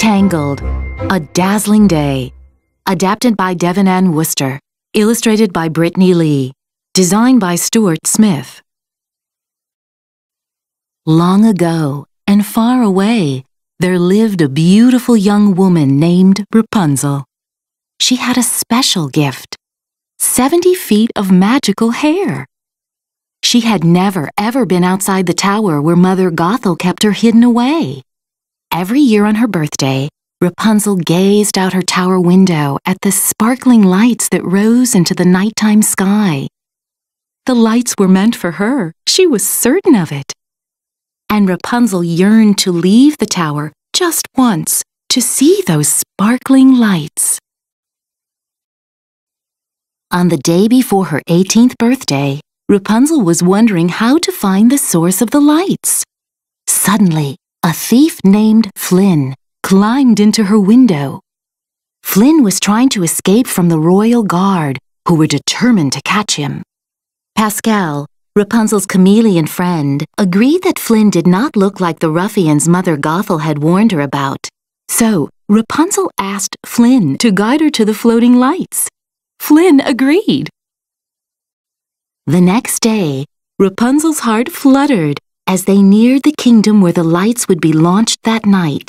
Tangled, A Dazzling Day. Adapted by Devin Ann Worcester. Illustrated by Brittany Lee. Designed by Stuart Smith. Long ago and far away, there lived a beautiful young woman named Rapunzel. She had a special gift: 70 feet of magical hair. She had never ever been outside the tower where Mother Gothel kept her hidden away. Every year on her birthday, Rapunzel gazed out her tower window at the sparkling lights that rose into the nighttime sky. The lights were meant for her, she was certain of it. And Rapunzel yearned to leave the tower just once to see those sparkling lights. On the day before her 18th birthday, Rapunzel was wondering how to find the source of the lights. Suddenly, a thief named Flynn climbed into her window. Flynn was trying to escape from the royal guard, who were determined to catch him. Pascal, Rapunzel's chameleon friend, agreed that Flynn did not look like the ruffians Mother Gothel had warned her about. So, Rapunzel asked Flynn to guide her to the floating lights. Flynn agreed. The next day, Rapunzel's heart fluttered as they neared the kingdom where the lights would be launched that night.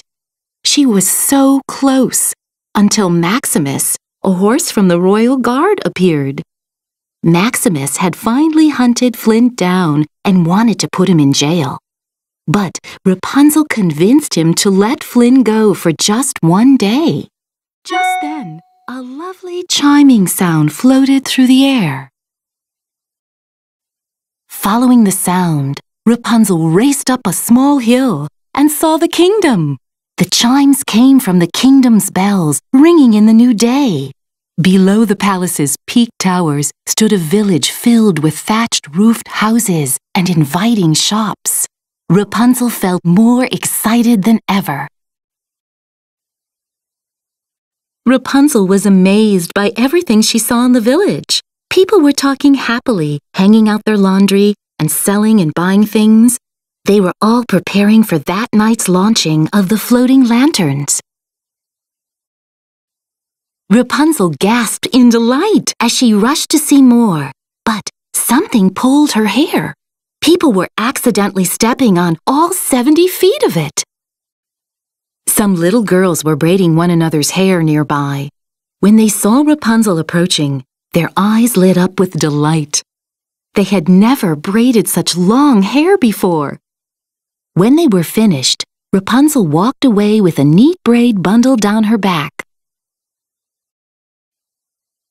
She was so close until Maximus, a horse from the royal guard, appeared. Maximus had finally hunted Flynn down and wanted to put him in jail. But Rapunzel convinced him to let Flynn go for just one day. Just then, a lovely chiming sound floated through the air. Following the sound, Rapunzel raced up a small hill and saw the kingdom. The chimes came from the kingdom's bells, ringing in the new day. Below the palace's peaked towers stood a village filled with thatched-roofed houses and inviting shops. Rapunzel felt more excited than ever. Rapunzel was amazed by everything she saw in the village. People were talking happily, hanging out their laundry, and selling and buying things. They were all preparing for that night's launching of the floating lanterns. Rapunzel gasped in delight as she rushed to see more, but something pulled her hair. People were accidentally stepping on all 70 feet of it. Some little girls were braiding one another's hair nearby. When they saw Rapunzel approaching, their eyes lit up with delight. They had never braided such long hair before. When they were finished, Rapunzel walked away with a neat braid bundled down her back.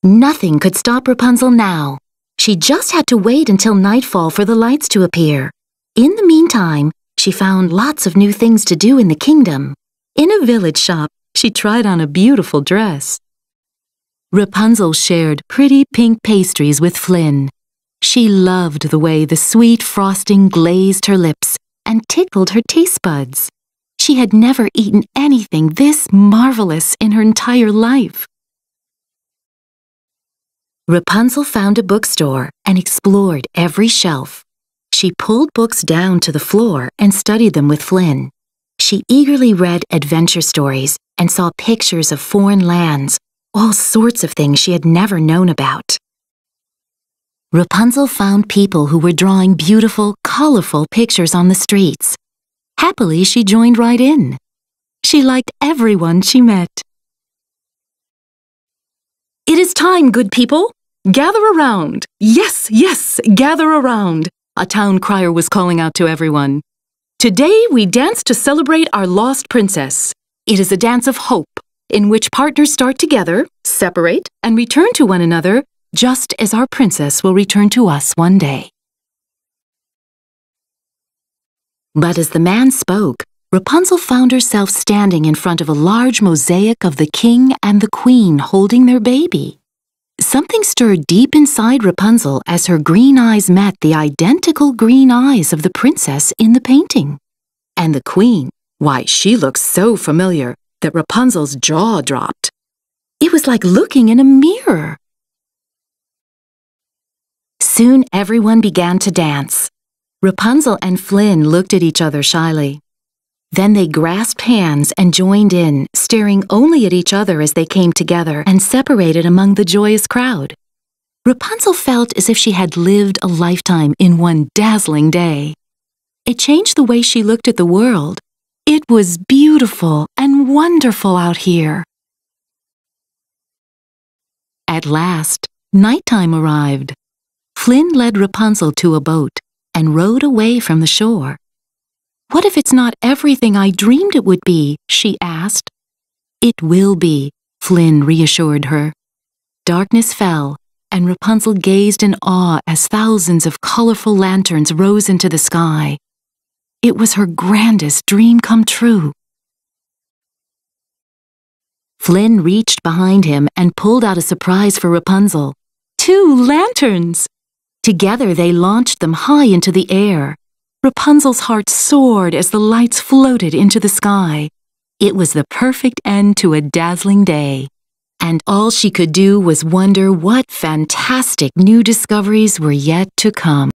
Nothing could stop Rapunzel now. She just had to wait until nightfall for the lights to appear. In the meantime, she found lots of new things to do in the kingdom. In a village shop, she tried on a beautiful dress. Rapunzel shared pretty pink pastries with Flynn. She loved the way the sweet frosting glazed her lips and tickled her taste buds. She had never eaten anything this marvelous in her entire life. Rapunzel found a bookstore and explored every shelf. She pulled books down to the floor and studied them with Flynn. She eagerly read adventure stories and saw pictures of foreign lands, all sorts of things she had never known about. Rapunzel found people who were drawing beautiful, colorful pictures on the streets. Happily, she joined right in. She liked everyone she met. "It is time, good people! Gather around! Yes, yes, gather around!" a town crier was calling out to everyone. "Today we dance to celebrate our lost princess. It is a dance of hope, in which partners start together, separate, and return to one another, just as our princess will return to us one day." But as the man spoke, Rapunzel found herself standing in front of a large mosaic of the king and the queen holding their baby. Something stirred deep inside Rapunzel as her green eyes met the identical green eyes of the princess in the painting. And the queen, why, she looked so familiar that Rapunzel's jaw dropped. It was like looking in a mirror. Soon everyone began to dance. Rapunzel and Flynn looked at each other shyly. Then they grasped hands and joined in, staring only at each other as they came together and separated among the joyous crowd. Rapunzel felt as if she had lived a lifetime in one dazzling day. It changed the way she looked at the world. It was beautiful and wonderful out here. At last, nighttime arrived. Flynn led Rapunzel to a boat and rowed away from the shore. "What if it's not everything I dreamed it would be?" she asked. "It will be," Flynn reassured her. Darkness fell, and Rapunzel gazed in awe as thousands of colorful lanterns rose into the sky. It was her grandest dream come true. Flynn reached behind him and pulled out a surprise for Rapunzel. 2 lanterns! Together they launched them high into the air. Rapunzel's heart soared as the lights floated into the sky. It was the perfect end to a dazzling day, and all she could do was wonder what fantastic new discoveries were yet to come.